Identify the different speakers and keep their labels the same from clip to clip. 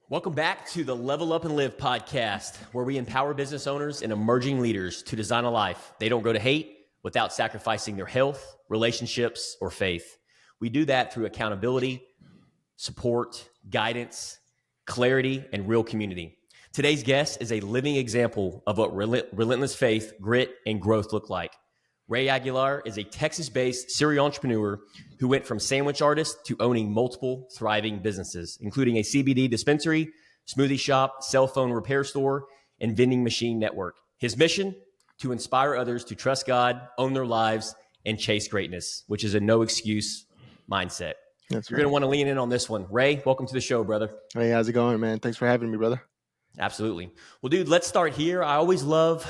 Speaker 1: Welcome back to the Level Up and Live podcast, where we empower business owners and emerging leaders to design a life they don't go to hate without sacrificing their health, relationships, or faith. We do that through accountability, support, guidance, clarity, and real community. Today's guest is a living example of what relentless faith, grit, and growth look like. Rey Aguilar is a Texas-based serial entrepreneur who went from sandwich artist to owning multiple thriving businesses, including a CBD dispensary, smoothie shop, cell phone repair store, and vending machine network. His mission? To inspire others to trust God, own their lives, and chase greatness, which is a no-excuse mindset.
Speaker 2: That's
Speaker 1: You're
Speaker 2: right.
Speaker 1: going to want to lean in on this one. Rey, welcome to the show, brother.
Speaker 2: Hey, how's it going, man? Thanks for having me, brother.
Speaker 1: Absolutely. Well, dude, let's start here. I always love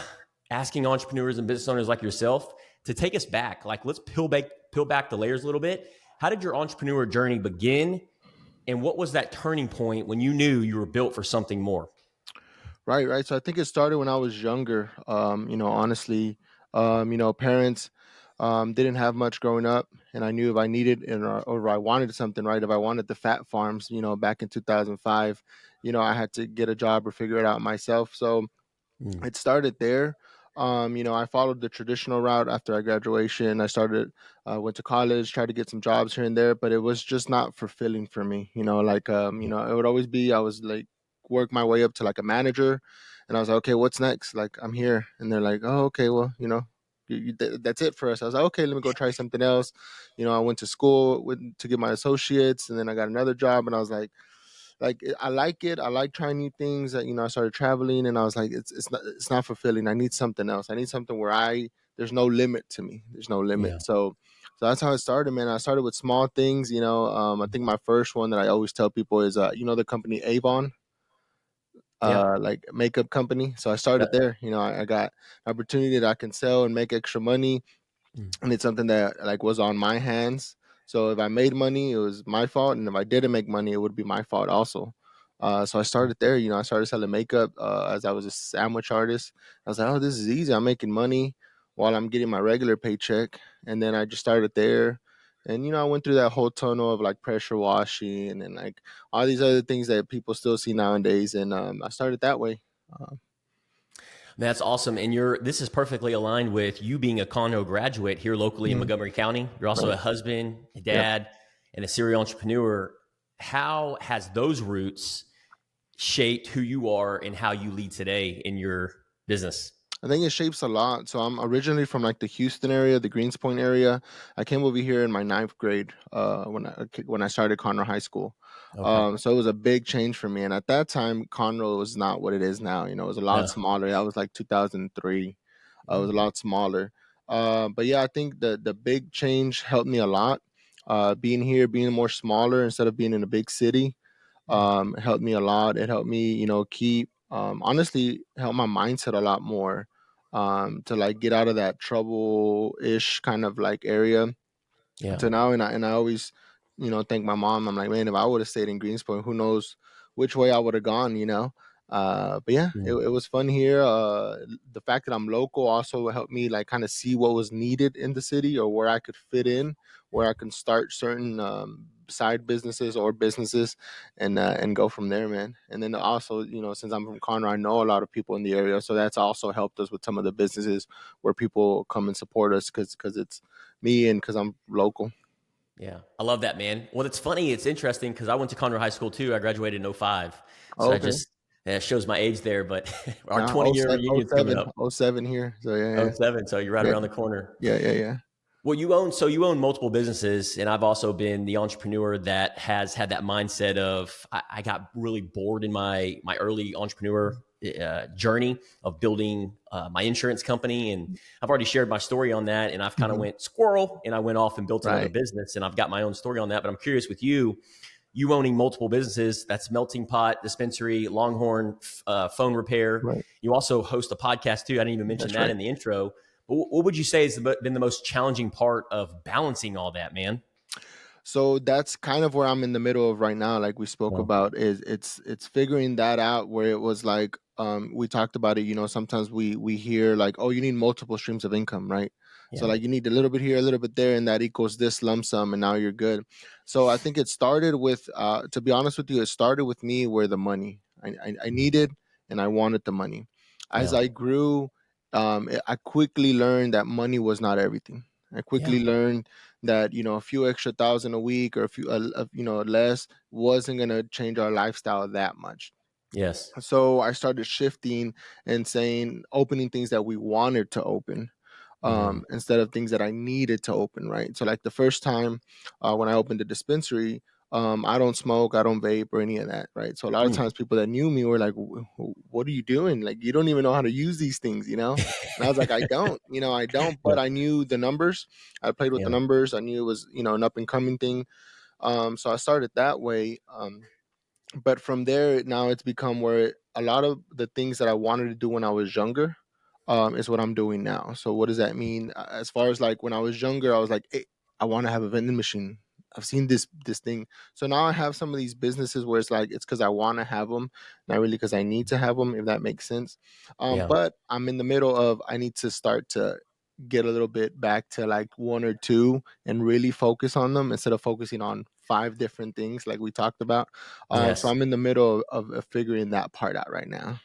Speaker 1: asking entrepreneurs and business owners like yourself to take us back. Like, let's peel back the layers a little bit. How did your entrepreneur journey begin? And what was that turning point when you knew you were built for something more?
Speaker 2: Right. So I think it started when I was younger. Honestly, parents didn't have much growing up, and I knew if I needed or I wanted something, right? If I wanted the fat farms, back in 2005, I had to get a job or figure it out myself. So it started there. I followed the traditional route after I graduation. Went to college, tried to get some jobs here and there, but it was just not fulfilling for me. It would always be, I was like, work my way up to like a manager, and I was like, okay, what's next? Like, I'm here. And they're like, oh, okay, well, that's it for us. I was like, okay, let me go try something else. I went to school to get my associates, and then I got another job, and I was like I like it. I like trying new things. I started traveling, and I was like, it's not fulfilling. I need something else. I need something where there's no limit to me. There's no limit.
Speaker 1: Yeah.
Speaker 2: So that's how it started, man. I started with small things. I think my first one that I always tell people is the company Avon,
Speaker 1: Yeah.
Speaker 2: like makeup company. So I
Speaker 1: Yeah.
Speaker 2: started there. I got an opportunity that I can sell and make extra money, and it's something that like was on my hands. So if I made money, it was my fault, and if I didn't make money, it would be my fault also. So I started there. I started selling makeup as I was a sandwich artist. I was like, oh, this is easy. I'm making money while I'm getting my regular paycheck, and then I just started there. And I went through that whole tunnel of like pressure washing and like all these other things that people still see nowadays. And I started that way. Uh,
Speaker 1: That's awesome. And this is perfectly aligned with you being a Conroe graduate here locally in
Speaker 2: mhm,
Speaker 1: Montgomery County. You're also a
Speaker 2: right.
Speaker 1: husband, a
Speaker 2: Yep.
Speaker 1: dad, and a serial entrepreneur. How has those roots shaped who you are and how you lead today in your business?
Speaker 2: I think it shapes a lot. So I'm originally from like the Houston area, the Greens Point area. I came over here in my ninth grade when I started Conroe High School.
Speaker 1: Okay.
Speaker 2: So it was a big change for me. And at that time, Conroe was not what it is now. It was a lot
Speaker 1: Yeah.
Speaker 2: smaller. That was like 2003. It was a lot smaller. But yeah, I think the big change helped me a lot. Being here, being more smaller instead of being in a big city, helped me a lot. It helped me, keep honestly helped my mindset a lot more, to like get out of that trouble ish kind of like area
Speaker 1: Yeah.
Speaker 2: to now. And I always, thank my mom. I'm like, man, if I would have stayed in Greenspoint, who knows which way I would have gone. But yeah, it was fun here. The fact that I'm local also helped me like kind of see what was needed in the city or where I could fit in, where I can start certain side businesses or businesses, and go from there, man. And then also, since I'm from Conroe, I know a lot of people in the area, so that's also helped us with some of the businesses where people come and support us because it's me and because I'm local.
Speaker 1: Yeah. I love that, man. Well, it's funny. It's interesting because I went to Conroe High School too. I graduated in '05.
Speaker 2: Oh,
Speaker 1: So I
Speaker 2: okay.
Speaker 1: just, it shows my age there, but our
Speaker 2: Nah,
Speaker 1: 20-year reunion's coming up.
Speaker 2: oh 07 here. So yeah,
Speaker 1: '07. So you're right
Speaker 2: yeah,
Speaker 1: around the corner.
Speaker 2: yeah.
Speaker 1: Well, you own multiple businesses, and I've also been the entrepreneur that has had that mindset of I got really bored in my early entrepreneur journey of building my insurance company, and I've already shared my story on that, and I've kind of
Speaker 2: Mhm.
Speaker 1: went squirrel, and I went off and built another
Speaker 2: Right.
Speaker 1: business, and I've got my own story on that. But I'm curious with you owning multiple businesses, that's Melting Pot, Dispensary, Longhorn, phone repair.
Speaker 2: Right.
Speaker 1: You also host a podcast too. I didn't even mention
Speaker 2: That's
Speaker 1: that
Speaker 2: right.
Speaker 1: in the intro. But what would you say has been the most challenging part of balancing all that, man?
Speaker 2: So that's kind of where I'm in the middle of right now, like we spoke
Speaker 1: Yeah.
Speaker 2: about, is it's figuring that out where it was like we talked about it, sometimes we hear like, oh, you need multiple streams of income, right? So
Speaker 1: Yeah.
Speaker 2: like you need a little bit here, a little bit there, and that equals this lump sum, and now you're good. So I think it started with, to be honest with you, it started with me where the money I needed and I wanted the money. As
Speaker 1: Yeah.
Speaker 2: I grew, I quickly learned that money was not everything. I
Speaker 1: Yeah.
Speaker 2: quickly learned that a few extra thousand a week or a few less wasn't gonna change our lifestyle that much.
Speaker 1: Yes.
Speaker 2: So I started shifting and saying opening things that we wanted to open,
Speaker 1: Mm.
Speaker 2: instead of things that I needed to open, right? So like the first time, when I opened the dispensary, I don't smoke, I don't vape or any of that, right? So a lot of
Speaker 1: Mm.
Speaker 2: times people that knew me were like, what are you doing? Like, you don't even know how to use these things, you know? And I was like, I don't,
Speaker 1: Yeah.
Speaker 2: but I knew the numbers. I played with the
Speaker 1: Yeah.
Speaker 2: numbers. I knew it was, an up and coming thing. So I started that way. But from there, now it's become where a lot of the things that I wanted to do when I was younger, is what I'm doing now. So what does that mean? As far as like when I was younger, I was like, hey, I want to have a vending machine. I've seen this thing. So now I have some of these businesses where it's like it's because I want to have them, not really because I need to have them, if that makes sense.
Speaker 1: Yeah.
Speaker 2: But I'm in the middle of I need to start to get a little bit back to like one or two and really focus on them instead of focusing on five different things like we talked about. So
Speaker 1: Yes.
Speaker 2: I'm in the middle of figuring that part out right now.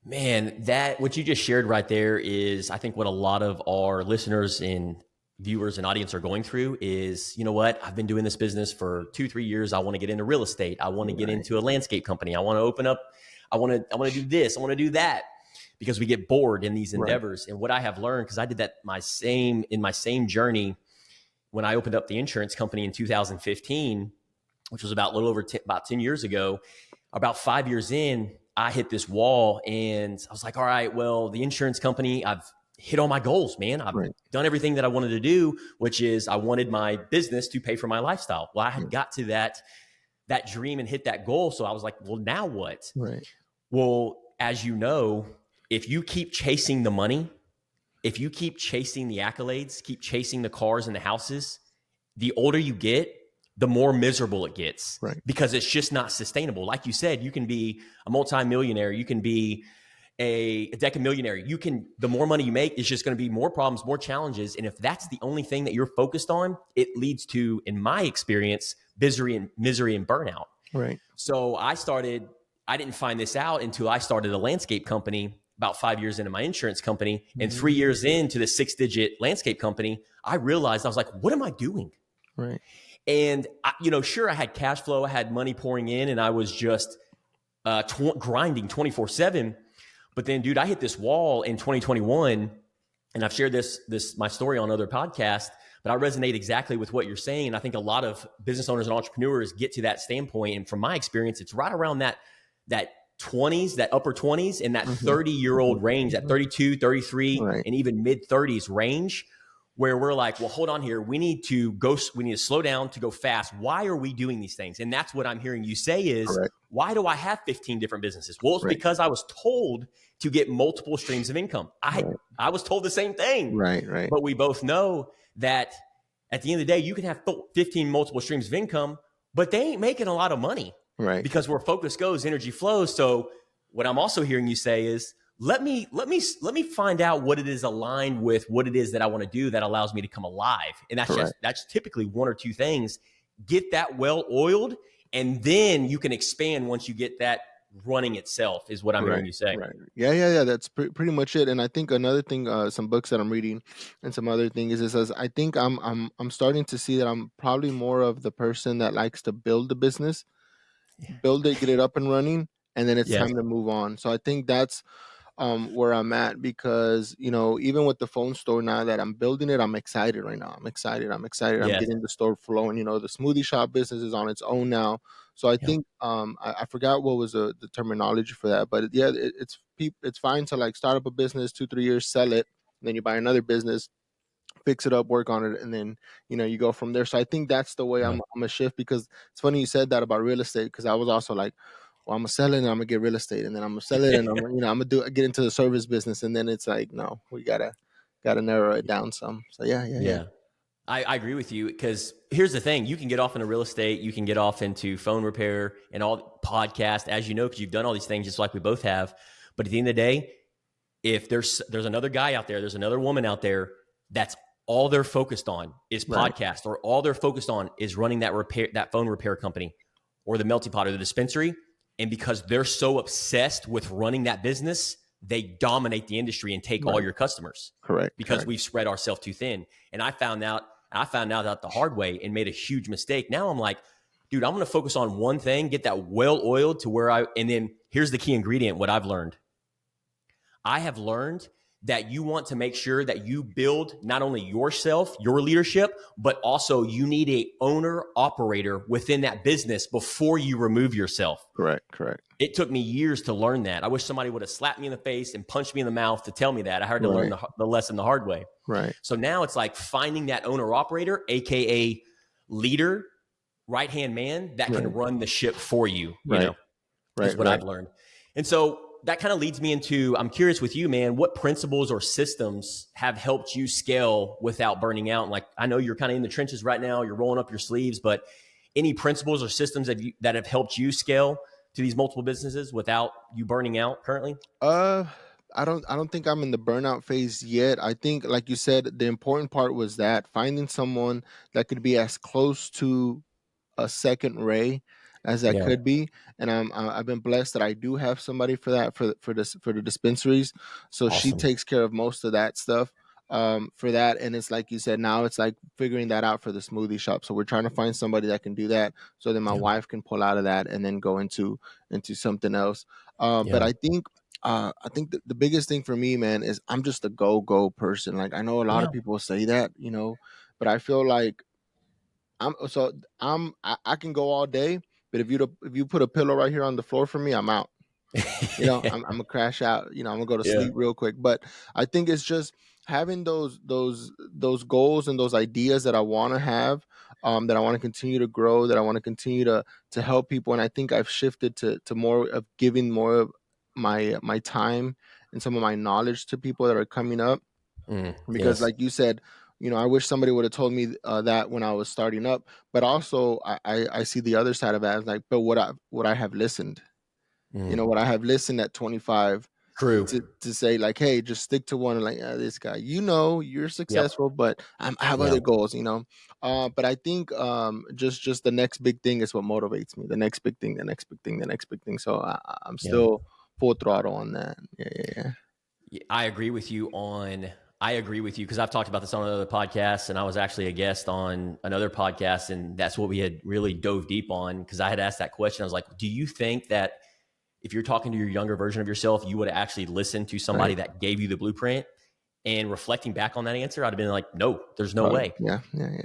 Speaker 1: Man, that what you just shared right there is, I think, what a lot of our listeners and viewers and audience are going through is, you know what? I've been doing this business for 2, 3 years. I want to get into real estate. I want to get
Speaker 2: Right,
Speaker 1: into a landscape company. I want to open up. I want to do this. I want to do that, because we get bored in these
Speaker 2: right,
Speaker 1: endeavors. And what I have learned, because I did that in my same journey when I opened up the insurance company in 2015, which was about a little over about 10 years ago. About 5 years in, I hit this wall and I was like, all right, well, the insurance company, I've hit all my goals, man. I've
Speaker 2: right,
Speaker 1: done everything that I wanted to do, which is I wanted my business to pay for my lifestyle. Well, I
Speaker 2: yeah,
Speaker 1: had got to that dream and hit that goal. So I was like, well, now what?
Speaker 2: right,
Speaker 1: Well, as you know, if you keep chasing the money, if you keep chasing the accolades, keep chasing the cars and the houses, the older you get, the more miserable it gets,
Speaker 2: right,
Speaker 1: because it's just not sustainable. Like you said, you can be a multimillionaire, you can be a decamillionaire. The more money you make, it's just going to be more problems, more challenges. And if that's the only thing that you're focused on, it leads to, in my experience, misery and burnout.
Speaker 2: right.
Speaker 1: So I didn't find this out until I started a landscape company about 5 years into my insurance company. And 3 years
Speaker 2: Mm,
Speaker 1: into the 6-digit landscape company, I realized, I was like, what am I doing?
Speaker 2: right,
Speaker 1: And sure, I had cash flow, I had money pouring in, and I was just grinding 24/7. But then, dude, I hit this wall in 2021, and I've shared this my story on other podcasts. But I resonate exactly with what you're saying, and I think a lot of business owners and entrepreneurs get to that standpoint. And from my experience, it's right around that 20s, that upper 20s, and that
Speaker 2: hmm
Speaker 1: 30-year-old range, that
Speaker 2: hmm
Speaker 1: 32, 33,
Speaker 2: right,
Speaker 1: and even mid 30s range, where we're like, well, hold on here. We need to slow down to go fast. Why are we doing these things? And that's what I'm hearing you say is,
Speaker 2: correct,
Speaker 1: why do I have 15 different businesses? Well, it's
Speaker 2: right,
Speaker 1: because I was told to get multiple streams of income.
Speaker 2: right,
Speaker 1: I was told the same thing,
Speaker 2: right, right,
Speaker 1: but we both know that at the end of the day, you can have 15 multiple streams of income, but they ain't making a lot of money,
Speaker 2: right,
Speaker 1: because where focus goes, energy flows. So what I'm also hearing you say is, let me find out what it is aligned with what it is that I want to do that allows me to come alive. And
Speaker 2: correct.
Speaker 1: that's typically one or two things. Get that well oiled, and then you can expand once you get that running itself, is what I'm hearing
Speaker 2: Right,
Speaker 1: you say.
Speaker 2: right. Yeah, yeah, yeah. That's pretty much it. And I think another thing, some books that I'm reading, and some other thing is, it says I think I'm starting to see that I'm probably more of the person that likes to build the business, build it, get it up and running, and then it's
Speaker 1: Yes.
Speaker 2: time to move on. So I think that's where I'm at, because even with the phone store now that I'm building it, I'm excited right now. I'm excited. I'm excited. I'm
Speaker 1: Yes.
Speaker 2: getting the store flowing. The smoothie shop business is on its own now. So I
Speaker 1: Yep.
Speaker 2: think I forgot what was the terminology for that, but yeah, it's fine to like start up a business 2 3 years, sell it, and then you buy another business, fix it up, work on it, and then you go from there. So I think that's the way
Speaker 1: Yeah.
Speaker 2: I'm a shift, because it's funny you said that about real estate, because I was also like, well, I'm gonna sell it and I'm gonna get real estate, and then I'm gonna sell it and I'm gonna get into the service business, and then it's like, no, we gotta narrow it down some. So yeah, yeah, yeah,
Speaker 1: Yeah. I agree with you, because here's the thing. You can get off into real estate. You can get off into phone repair and all podcast, as you know, because you've done all these things just like we both have. But at the end of the day, if there's another guy out there, there's another woman out there that's all they're focused on is
Speaker 2: Right.
Speaker 1: podcast, or all they're focused on is running that phone repair company or the melty pot or the dispensary. And because they're so obsessed with running that business, they dominate the industry and take all
Speaker 2: Right.
Speaker 1: your customers
Speaker 2: Correct.
Speaker 1: because
Speaker 2: Correct.
Speaker 1: we've spread ourselves too thin. And I found out that the hard way and made a huge mistake. Now I'm like, dude, I'm going to focus on one thing, get that well oiled to where and then here's the key ingredient, what I've learned. I have learned that you want to make sure that you build not only yourself, your leadership, but also you need a owner operator within that business before you remove yourself.
Speaker 2: Correct. Correct.
Speaker 1: It took me years to learn that. I wish somebody would have slapped me in the face and punched me in the mouth to tell me that. I had to learn the lesson the hard way.
Speaker 2: Right.
Speaker 1: So now it's like finding that owner operator, AKA leader, right-hand man that can run the ship for you, is what I've learned. And so that kind of leads me into, I'm curious with you, man, what principles or systems have helped you scale without burning out? And like, I know you're kind of in the trenches right now, you're rolling up your sleeves, but any principles or systems that have helped you scale to these multiple businesses without you burning out currently?
Speaker 2: I don't think I'm in the burnout phase yet. I think, like you said, the important part was that finding someone that could be as close to a second Ray as that
Speaker 1: Yeah.
Speaker 2: could be, and I've been blessed that I do have somebody for that, for the dispensaries. So she
Speaker 1: Awesome.
Speaker 2: takes care of most of that stuff for that, and it's like you said, now it's like figuring that out for the smoothie shop. So we're trying to find somebody that can do that, so then my
Speaker 1: Yeah.
Speaker 2: wife can pull out of that and then go into something else. But
Speaker 1: Yeah.
Speaker 2: I think the biggest thing for me, man, is I'm just a go person. Like, I know a lot
Speaker 1: Yeah.
Speaker 2: of people say that, but I feel like I can go all day, but if you put a pillow right here on the floor for me, I'm out. I'm gonna crash out. I'm gonna go to
Speaker 1: Yeah.
Speaker 2: sleep real quick. But I think it's just having those goals and those ideas that I want to have, that I want to continue to grow, that I want to continue to help people. And I think I've shifted to more of giving more of my time and some of my knowledge to people that are coming up, because
Speaker 1: Yes.
Speaker 2: like you said, I wish somebody would have told me that when I was starting up. But also I see the other side of that, as like, but would I have listened,
Speaker 1: Mm.
Speaker 2: would I have listened at 25
Speaker 1: True.
Speaker 2: to say, like, hey, just stick to one, and like, this guy, you're
Speaker 1: Yep.
Speaker 2: successful, but I have
Speaker 1: Yeah.
Speaker 2: other goals. But I think just the next big thing is what motivates me, the next big thing, the next big thing, the next big thing. So I'm
Speaker 1: Yeah.
Speaker 2: still full throttle on that. Yeah.
Speaker 1: I agree with you because I've talked about this on another podcast, and I was actually a guest on another podcast, and that's what we had really dove deep on, because I had asked that question. I was like, do you think that if you're talking to your younger version of yourself, you would have actually listened to somebody
Speaker 2: Right.
Speaker 1: that gave you the blueprint? And reflecting back on that answer, I'd have been like, no, there's no
Speaker 2: Probably.
Speaker 1: way.
Speaker 2: Yeah.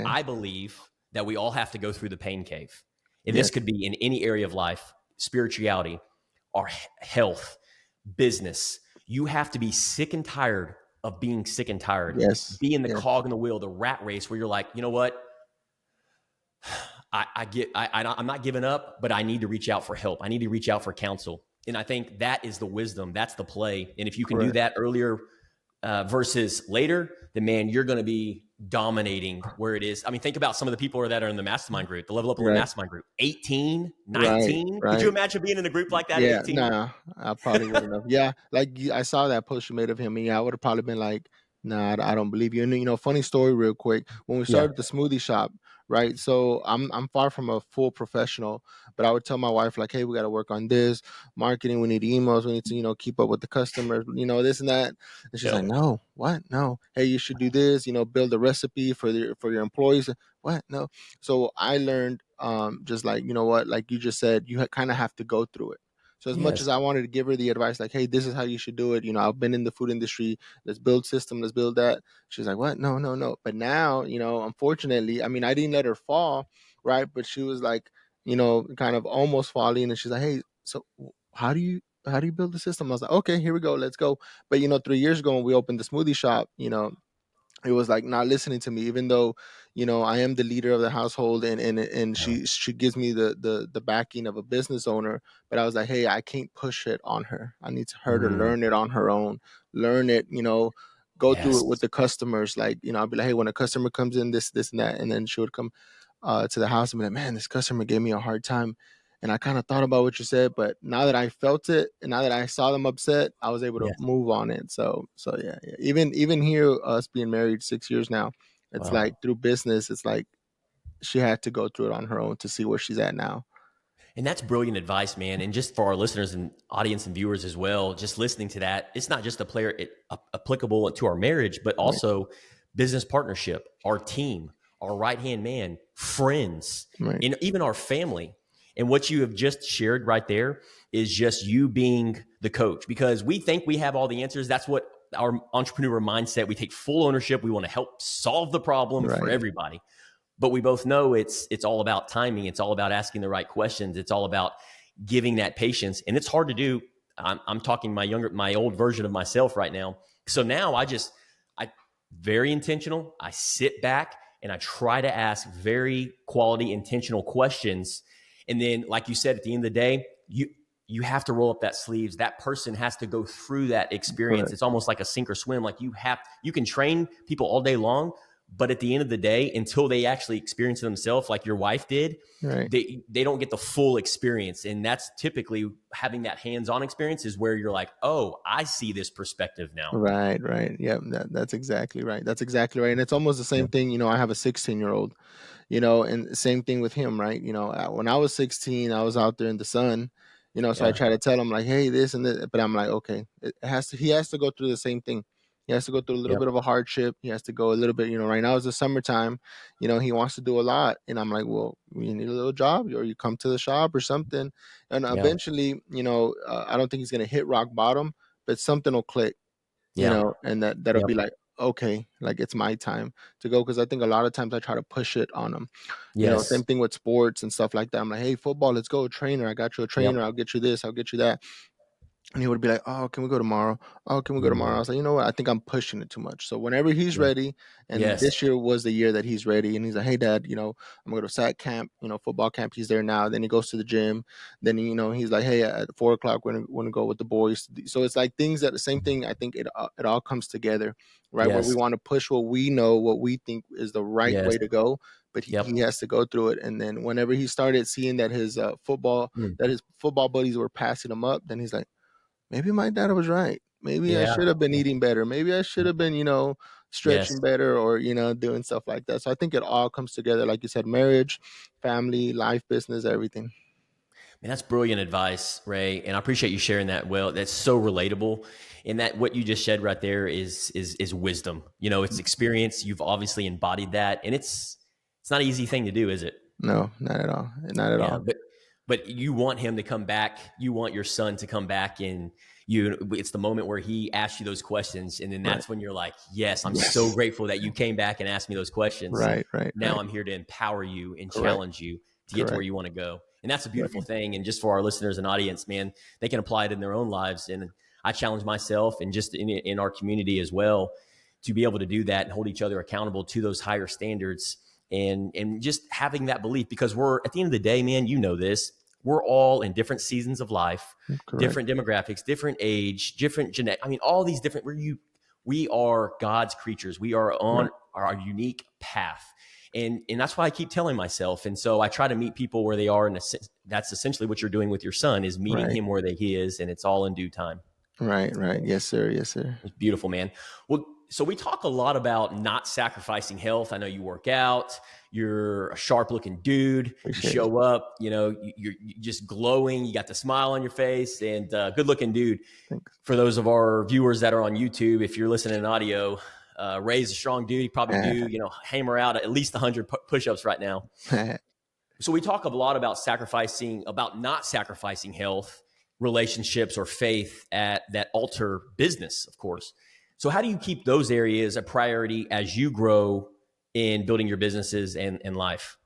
Speaker 1: I believe that we all have to go through the pain cave. And this
Speaker 2: Yes.
Speaker 1: could be in any area of life, spirituality, our health, business. You have to be sick and tired of being sick and tired,
Speaker 2: Yes.
Speaker 1: being the
Speaker 2: Yes.
Speaker 1: cog in the wheel, the rat race where you're like, you know what? I'm not giving up, but I need to reach out for help. I need to reach out for counsel. And I think that is the wisdom. That's the play. And if you can do
Speaker 2: Correct.
Speaker 1: that earlier versus later, then man, you're going to be dominating where it is. I mean, think about some of the people that are in the mastermind group, the level up in the
Speaker 2: Right.
Speaker 1: mastermind group, 18,
Speaker 2: Right.
Speaker 1: 19. Could you
Speaker 2: Right.
Speaker 1: imagine being in a group like that at
Speaker 2: Yeah.
Speaker 1: 18?
Speaker 2: Nah, I probably wouldn't have. Yeah. Like, I saw that post you made of him, and yeah, I would have probably been like, nah, I don't believe you. And funny story, real quick. When we
Speaker 1: Yeah.
Speaker 2: started the smoothie shop, right? So I'm far from a full professional, but I would tell my wife, like, hey, we got to work on this marketing. We need emails. We need to keep up with the customers. This and that. And she's like,
Speaker 1: Yep.
Speaker 2: no, what? No. Hey, you should do this. Build a recipe for your employees. What? No. So I learned, just like, what, like you just said, you kind of have to go through it. So as much as
Speaker 1: Yes.
Speaker 2: I wanted to give her the advice, like, hey, this is how you should do it. I've been in the food industry. Let's build system. Let's build that. She's like, what? No, no, no. But now, unfortunately, I mean, I didn't let her fall, right? But she was like, kind of almost falling. And she's like, hey, so how do you build the system? I was like, okay, here we go. Let's go. But 3 years ago when we opened the smoothie shop, it was like not listening to me, even though I am the leader of the household, and
Speaker 1: Yeah.
Speaker 2: she gives me the backing of a business owner. But I was like, hey, I can't push it on her. I need her to
Speaker 1: Mm,
Speaker 2: learn it on her own, learn it, go through it with
Speaker 1: yes.
Speaker 2: the customers. Like, I'll be like, hey, when a customer comes in, this and that, and then she would come to the house and be like, man, this customer gave me a hard time. And I kind of thought about what you said, but now that I felt it and now that I saw them upset, I was able to
Speaker 1: Yes.
Speaker 2: move on it. So yeah. Even here, us being married 6 years now, It's
Speaker 1: Wow.
Speaker 2: like through business, it's like she had to go through it on her own to see where she's at now.
Speaker 1: And that's brilliant advice, man. And just for our listeners and audience and viewers as well, just listening to that, it's not just applicable to our marriage, but
Speaker 2: Right.
Speaker 1: also business partnership, our team, our right hand man, friends,
Speaker 2: Right.
Speaker 1: and even our family. And what you have just shared right there is just you being the coach, because we think we have all the answers. That's what our entrepreneur mindset. We take full ownership. We want to help solve the problem for
Speaker 2: Right.
Speaker 1: everybody. But we both know it's all about timing. It's all about asking the right questions. It's all about giving that patience, and it's hard to do. I'm talking my old version of myself right now. So now I very intentional. I sit back and I try to ask very quality, intentional questions. And then, like you said, at the end of the day, you have to roll up that sleeves. That person has to go through that experience.
Speaker 2: Correct.
Speaker 1: It's almost like a sink or swim. Like you can train people all day long, but at the end of the day, until they actually experience it themselves, like your wife did,
Speaker 2: Right.
Speaker 1: they don't get the full experience. And that's typically having that hands-on experience is where you're like, oh, I see this perspective now.
Speaker 2: Right, right. Yeah, that's exactly right. That's exactly right. And it's almost the
Speaker 1: Yeah.
Speaker 2: same thing. I have a 16-year-old, and same thing with him, right? When I was 16, I was out there in the sun, so I
Speaker 1: Yeah.
Speaker 2: try to tell him like, hey, this and this, but I'm like, okay, he has to go through the same thing. He has to go through a little
Speaker 1: Yep.
Speaker 2: bit of a hardship. He has to go a little bit, right now is the summertime, he wants to do a lot. And I'm like, well, you need a little job or you come to the shop or something. And
Speaker 1: Yeah.
Speaker 2: eventually, I don't think he's going to hit rock bottom, but something will click,
Speaker 1: Yeah.
Speaker 2: and that'll
Speaker 1: Yep.
Speaker 2: be like, okay, like it's my time to go. Cause I think a lot of times I try to push it on them, same
Speaker 1: Yes.
Speaker 2: thing with sports and stuff like that. I'm like, hey, football, let's go. Trainer, I got you a
Speaker 1: Yep.
Speaker 2: trainer. I'll get you this. I'll get you that. And he would be like, oh, can we go tomorrow? Oh, can we go tomorrow? I
Speaker 1: Mm.
Speaker 2: was like, you know what? I think I'm pushing it too much. So whenever he's
Speaker 1: Yeah.
Speaker 2: ready, and
Speaker 1: Yes.
Speaker 2: this year was the year that he's ready, and he's like, hey, dad, I'm going to SAT camp, football camp. He's there now. Then he goes to the gym. Then, he's like, hey, at 4 o'clock, we're going to go with the boys. So it's like things that the same thing. I think it all comes together, right? Where we
Speaker 1: Yes.
Speaker 2: want to push what we know, what we think is the right
Speaker 1: Yes.
Speaker 2: way to go. But he
Speaker 1: Yep.
Speaker 2: has to go through it. And then whenever he started seeing that
Speaker 1: Mm.
Speaker 2: his football buddies were passing him up, then he's like, maybe my dad was right. Maybe I
Speaker 1: Yeah.
Speaker 2: should have been eating better. Maybe I should have been,
Speaker 1: Yes.
Speaker 2: stretching better or, doing stuff like that. So I think it all comes together. Like you said, marriage, family, life, business, everything.
Speaker 1: Man, that's brilliant advice, Ray, and I appreciate you sharing that. Well, that's so relatable. And that what you just said right there is wisdom. It's experience. You've obviously embodied that, and it's not an easy thing to do, is it?
Speaker 2: No, not at all. Not at
Speaker 1: Yeah,
Speaker 2: all.
Speaker 1: but you want him to come back. You want your son to come back, and it's the moment where he asks you those questions, and then
Speaker 2: Right.
Speaker 1: that's when you're like, yes, I'm so
Speaker 2: Yes.
Speaker 1: grateful that you came back and asked me those questions.
Speaker 2: Right, right,
Speaker 1: Now
Speaker 2: right.
Speaker 1: I'm here to empower you and
Speaker 2: Correct.
Speaker 1: challenge you to get to where
Speaker 2: Correct.
Speaker 1: you want to go. And that's a beautiful
Speaker 2: Right.
Speaker 1: thing. And just for our listeners and audience, man, they can apply it in their own lives. And I challenge myself and just in our community as well to be able to do that and hold each other accountable to those higher standards, and just having that belief, because we're at the end of the day, man, this, we're all in different seasons of life,
Speaker 2: Correct.
Speaker 1: different demographics, different age, different genetic. I mean, all these different, we are God's creatures. We are
Speaker 2: Right.
Speaker 1: on our unique path. And that's why I keep telling myself. And so I try to meet people where they are. And that's essentially what you're doing with your son, is meeting
Speaker 2: Right.
Speaker 1: him where he is. And it's all in due time.
Speaker 2: Right. Right. Yes, sir. Yes, sir.
Speaker 1: It's beautiful, man. Well, so we talk a lot about not sacrificing health. I know you work out. You're a sharp looking dude. You
Speaker 2: Appreciate it.
Speaker 1: show up, you're just glowing. You got the smile on your face, and good looking dude.
Speaker 2: Thanks.
Speaker 1: For those of our viewers that are on YouTube, if you're listening in audio, Ray's a strong dude. He probably do, hammer out at least 100 push-ups right now. So we talk a lot about not sacrificing health, relationships, or faith at that altar business, of course. So how do you keep those areas a priority as you grow in building your businesses and life?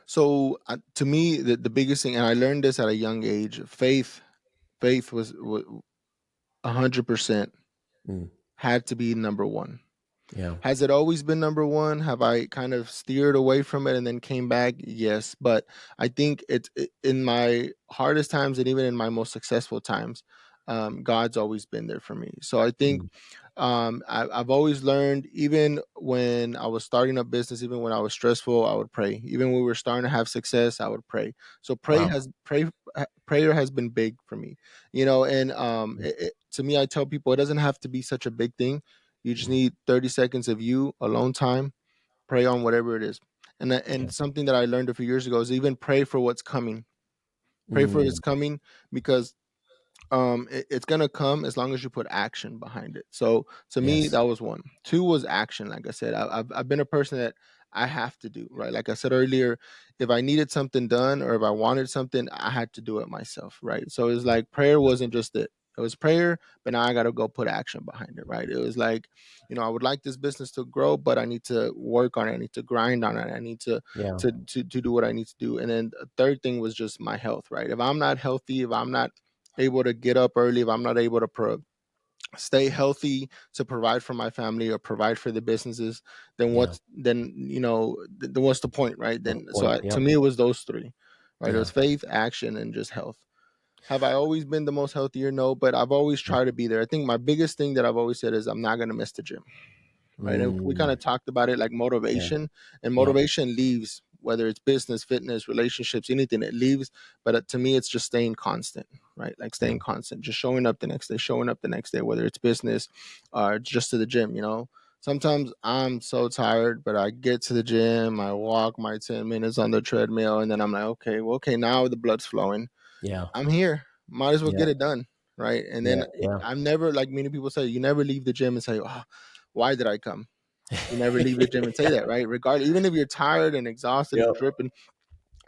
Speaker 2: So to me, the biggest thing, and I learned this at a young age, faith was 100%
Speaker 1: Mm,
Speaker 2: had to be number one.
Speaker 1: yeah.
Speaker 2: Has it always been number one? Have I kind of steered away from it and then came back? Yes, but I think in my hardest times and even in my most successful times, God's always been there for me. So I think
Speaker 1: Mm,
Speaker 2: I've always learned, even when I was starting a business, even when I was stressful, I would pray. Even when we were starting to have success, I would pray. So
Speaker 1: wow.
Speaker 2: prayer has been big for me, and to me, I tell people it doesn't have to be such a big thing. You just
Speaker 1: Mm,
Speaker 2: need 30 seconds of you alone time, Pray on whatever it is.
Speaker 1: Yeah.
Speaker 2: And something that I learned a few years ago is even pray for what's coming. Pray for what's
Speaker 1: Mm,
Speaker 2: coming, because it's gonna come as long as you put action behind it. So to me,
Speaker 1: yes.
Speaker 2: that was one. Two was action. Like I said, I've been a person that I have to do right. Like I said earlier, if I needed something done or if I wanted something, I had to do it myself, right? So it's like prayer wasn't just it. It was prayer, but now I got to go put action behind it, right? It was like, I would like this business to grow, but I need to work on it. I need to grind on it. I need to
Speaker 1: Yeah.
Speaker 2: to do what I need to do. And then the third thing was just my health, right? If I'm not healthy, if I'm not able to get up early, if I'm not able to stay healthy to provide for my family or provide for the businesses, then
Speaker 1: Yeah.
Speaker 2: then what's the point, right?
Speaker 1: That's
Speaker 2: Then
Speaker 1: the
Speaker 2: so
Speaker 1: point.
Speaker 2: to
Speaker 1: Yep.
Speaker 2: me, it was those three, right? It was
Speaker 1: Yeah.
Speaker 2: faith, action, and just health. Have I always been the most healthier? No, but I've always tried to be there. I think my biggest thing that I've always said is I'm not going to miss the gym, right? And we kind
Speaker 1: Mm,
Speaker 2: of talked about it, like
Speaker 1: yeah.
Speaker 2: motivation, and
Speaker 1: Yep.
Speaker 2: motivation leaves, whether it's business, fitness, relationships, anything, it leaves. But to me, it's just staying constant, right? Like
Speaker 1: Yeah.
Speaker 2: staying constant, just showing up the next day, showing up the next day, whether it's business or just to the gym. Sometimes I'm so tired, but I get to the gym, I walk my 10 minutes on the treadmill, and then I'm like, okay, well, okay, now the blood's flowing,
Speaker 1: Yeah.
Speaker 2: I'm here. Might as well
Speaker 1: Yeah.
Speaker 2: get it done. Right. And
Speaker 1: Yeah.
Speaker 2: then
Speaker 1: Yeah.
Speaker 2: I'm never, like many people say, you never leave the gym and say, oh, why did I come? You never leave the gym and say that, right? Regardless, even if you're tired and exhausted and
Speaker 1: Yep.
Speaker 2: dripping,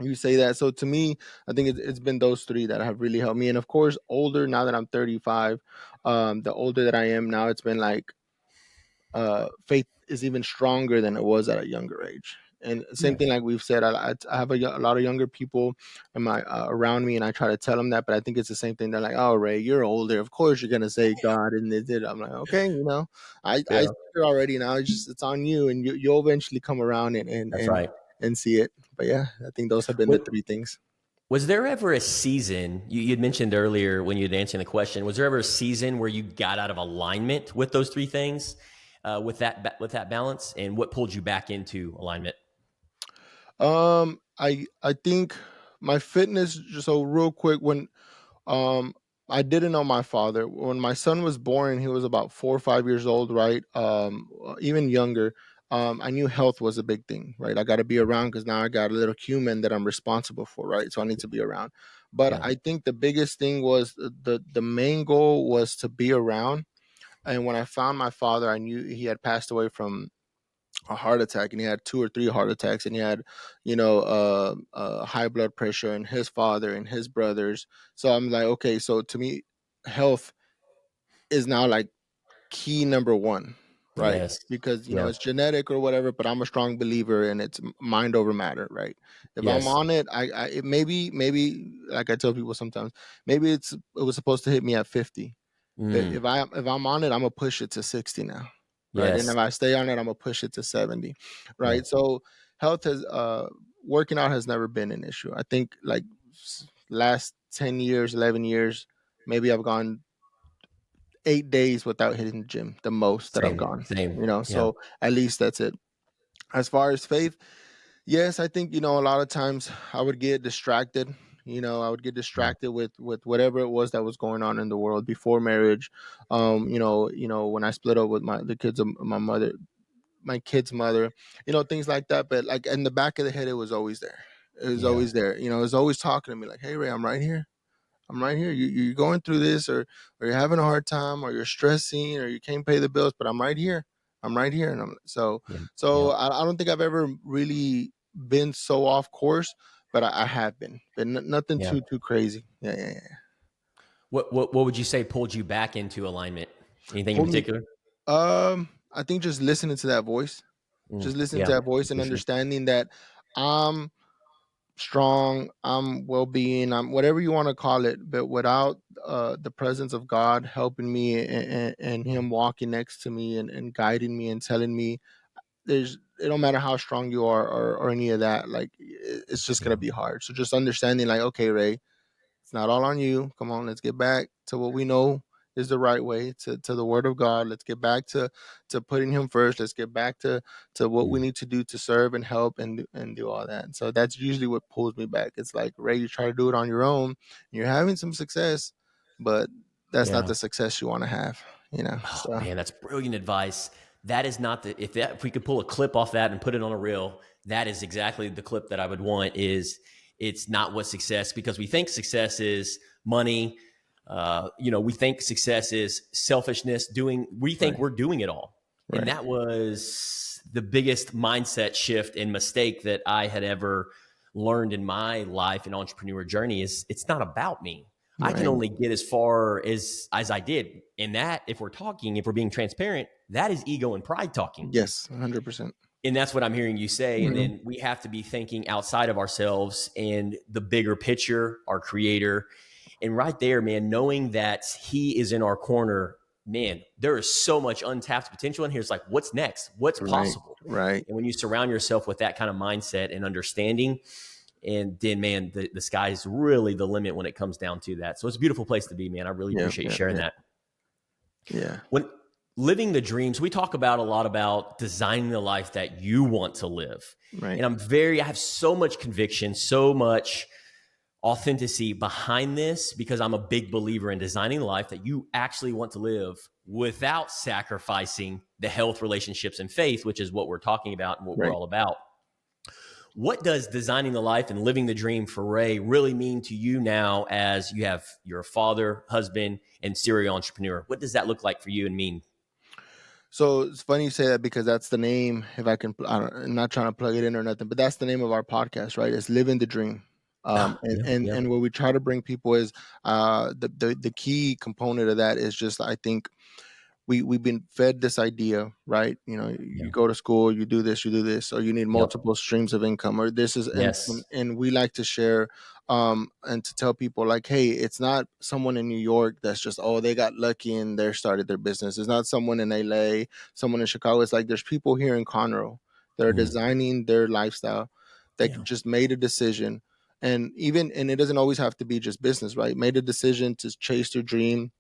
Speaker 2: you say that. So to me, I think it's been those three that have really helped me. And of course, older, now that I'm 35, the older that I am now, it's been like faith is even stronger than it was at a younger age. And same
Speaker 1: Yeah.
Speaker 2: thing, like we've said, I have a lot of younger people in my around me, and I try to tell them that. But I think it's the same thing. They're like, "Oh, Ray, you're older. Of course, you're gonna say God." And they did. I'm like, "Okay, I
Speaker 1: Yeah.
Speaker 2: see it already now. It's on you, and you'll eventually come around
Speaker 1: That's right.
Speaker 2: and see it." But yeah, I think those have been the
Speaker 1: What,
Speaker 2: three things.
Speaker 1: was there ever a season you'd mentioned earlier when you'd answering the question? Was there ever a season where you got out of alignment with those three things, with that balance, and what pulled you back into alignment?
Speaker 2: I think my fitness. So real quick, when Um, I didn't know my father. When my son was born, he was about 4 or 5 years old, right? Even younger. I knew health was a big thing, right? I got to be around because now I got a little human that I'm responsible for, right? So I need to be around. But
Speaker 1: Yeah.
Speaker 2: I think the biggest thing was the main goal was to be around. And when I found my father, I knew he had passed away from a heart attack, and he had 2 or 3 heart attacks, and he had high blood pressure, and his father and his brothers. So I'm like, okay, so to me, health is now like key number one, right?
Speaker 1: Yes.
Speaker 2: Because
Speaker 1: Yeah.
Speaker 2: it's genetic or whatever, but I'm a strong believer and it's mind over matter, right? If I'm
Speaker 1: Yes.
Speaker 2: on it, it maybe like I tell people sometimes, maybe it was supposed to hit me at 50, but
Speaker 1: Mm,
Speaker 2: if I'm on it, I'm gonna push it to 60 now, right? And
Speaker 1: yes.
Speaker 2: if I stay on it, I'm gonna push it to 70,
Speaker 1: Yeah.
Speaker 2: right? So health has working out has never been an issue. I think like last 10 years, 11 years, maybe I've gone 8 days without hitting the gym, the most that I've
Speaker 1: Same.
Speaker 2: gone.
Speaker 1: Same. Yeah.
Speaker 2: So at least that's it. As far as faith, yes, I think a lot of times I would get distracted. I would get
Speaker 1: Yeah.
Speaker 2: distracted with whatever it was that was going on in the world before marriage. When I split up with the kids of my mother, my kid's mother, things like that. But like in the back of the head, it was always there. It was
Speaker 1: Yeah.
Speaker 2: always there. It was always talking to me like, "Hey Ray, I'm right here. I'm right here. You're going through this, or you're having a hard time, or you're stressing, or you can't pay the bills, but I'm right here. I'm right here." And
Speaker 1: Yeah.
Speaker 2: so
Speaker 1: Yeah.
Speaker 2: I don't think I've ever really been so off course, but I have been, but nothing
Speaker 1: Yeah.
Speaker 2: too crazy. Yeah, yeah, yeah.
Speaker 1: What would you say pulled you back into alignment? Anything in
Speaker 2: Pull me.
Speaker 1: particular?
Speaker 2: I think just listening to that voice, just listening to
Speaker 1: Yeah.
Speaker 2: that voice and
Speaker 1: Intuition.
Speaker 2: understanding that I'm strong, I'm well-being, I'm whatever you want to call it, but without the presence of God helping me, and him walking next to me, and guiding me and telling me, it don't matter how strong you are, or any of that, like it's just
Speaker 1: Yeah.
Speaker 2: gonna be hard. So just understanding, like, okay, Ray, it's not all on you. Come on, let's get back to what we know is the right way, to the word of God. Let's get back to putting him first. Let's get back to what we
Speaker 1: Mm,
Speaker 2: need to do to serve and help, and do all that. And so that's usually what pulls me back. It's like, Ray, you try to do it on your own, and you're having some success, but that's not
Speaker 1: yeah.
Speaker 2: the success you want to have.
Speaker 1: Oh
Speaker 2: So
Speaker 1: man, that's brilliant advice. that is not if we could pull a clip off that and put it on a reel, that is exactly the clip that I would want. Is it's not what success, because we think success is money. We think success is selfishness. We think
Speaker 2: Right.
Speaker 1: we're doing it all, and
Speaker 2: Right.
Speaker 1: that was the biggest mindset shift and mistake that I had ever learned in my life and entrepreneur journey. Is it's not about me. I can
Speaker 2: Right.
Speaker 1: only get as far as I did. And that, if we're being transparent, that is ego and pride talking.
Speaker 2: Yes, 100%.
Speaker 1: And that's what I'm hearing you say. And
Speaker 2: Mhm.
Speaker 1: then we have to be thinking outside of ourselves and the bigger picture, our creator. And right there, man, knowing that he is in our corner, man, there is so much untapped potential in here. It's like, what's next? What's
Speaker 2: Right.
Speaker 1: possible?
Speaker 2: Right.
Speaker 1: And when you surround yourself with that kind of mindset and understanding, and then, man, the sky is really the limit when it comes down to that. So it's a beautiful place to be, man. I really
Speaker 2: Yeah.
Speaker 1: appreciate you
Speaker 2: Yeah.
Speaker 1: sharing
Speaker 2: Yeah.
Speaker 1: that.
Speaker 2: Yeah.
Speaker 1: When living the dreams, we talk about a lot about designing the life that you want to live.
Speaker 2: Right.
Speaker 1: And I have so much conviction, so much authenticity behind this, because I'm a big believer in designing the life that you actually want to live without sacrificing the health, relationships, and faith, which is what we're talking about and what we're
Speaker 2: Right.
Speaker 1: all about. What does designing the life and living the dream for Ray really mean to you now, as you have your father, husband, and serial entrepreneur? What does that look like for you and mean?
Speaker 2: So it's funny you say that, because that's the name. If I can, I'm not trying to plug it in or nothing, but that's the name of our podcast, right? It's Living the Dream. And
Speaker 1: Yeah,
Speaker 2: and
Speaker 1: yeah,
Speaker 2: and what we try to bring people is the key component of that is just, I think, we've been fed this idea, right? You
Speaker 1: yeah.
Speaker 2: go to school, you do this, or you need
Speaker 1: Yep.
Speaker 2: multiple streams of income, or this is,
Speaker 1: Yes.
Speaker 2: and we like to share, and to tell people, like, hey, it's not someone in New York that's just, oh, they got lucky and they started their business. It's not someone in LA, someone in Chicago. It's like there's people here in Conroe that are
Speaker 1: Mm,
Speaker 2: designing their lifestyle, that
Speaker 1: yeah.
Speaker 2: just made a decision, and it doesn't always have to be just business, right? Made a decision to chase their dream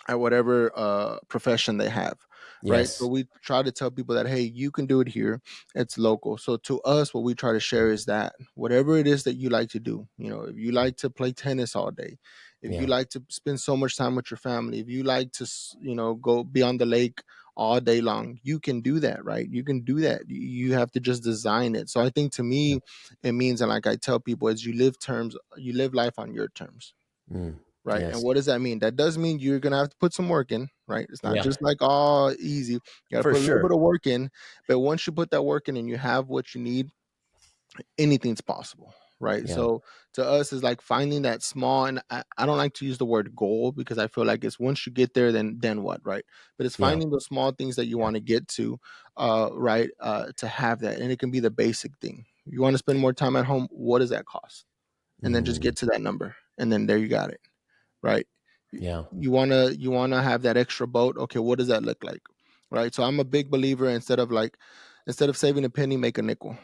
Speaker 2: at whatever profession they have, right? So
Speaker 1: Yes.
Speaker 2: we try to tell people that, hey, you can do it here. It's local. So to us, what we try to share is that whatever it is that you like to do, if you like to play tennis all day, if you
Speaker 1: Yeah.
Speaker 2: like to spend so much time with your family, if you like to, go be on the lake all day long, you can do that, right? You can do that. You have to just design it. So I think, to
Speaker 1: Yeah.
Speaker 2: me, it means, and like I tell people, is you live life on your terms,
Speaker 1: Mm,
Speaker 2: right? And
Speaker 1: yes.
Speaker 2: what does that mean? That does mean you're gonna have to put some work in, right? It's not
Speaker 1: Yeah.
Speaker 2: just like all easy. You gotta
Speaker 1: For
Speaker 2: put a little bit
Speaker 1: sure.
Speaker 2: of work in, but once you put that work in and you have what you need, anything's possible, right?
Speaker 1: Yeah.
Speaker 2: So to us, is like finding that small, and I don't like to use the word goal, because I feel like it's, once you get there, then what, right? But it's
Speaker 1: Yeah.
Speaker 2: finding those small things that you
Speaker 1: Yeah.
Speaker 2: want to get to, right? To have that, and it can be the basic thing. You want to spend more time at home. What does that cost? And then just
Speaker 1: Mm,
Speaker 2: get to that number, and then there you got it, right?
Speaker 1: yeah.
Speaker 2: You wanna have that extra boat. Okay, what does that look like, right? So I'm a big believer, instead of saving a penny, make a nickel,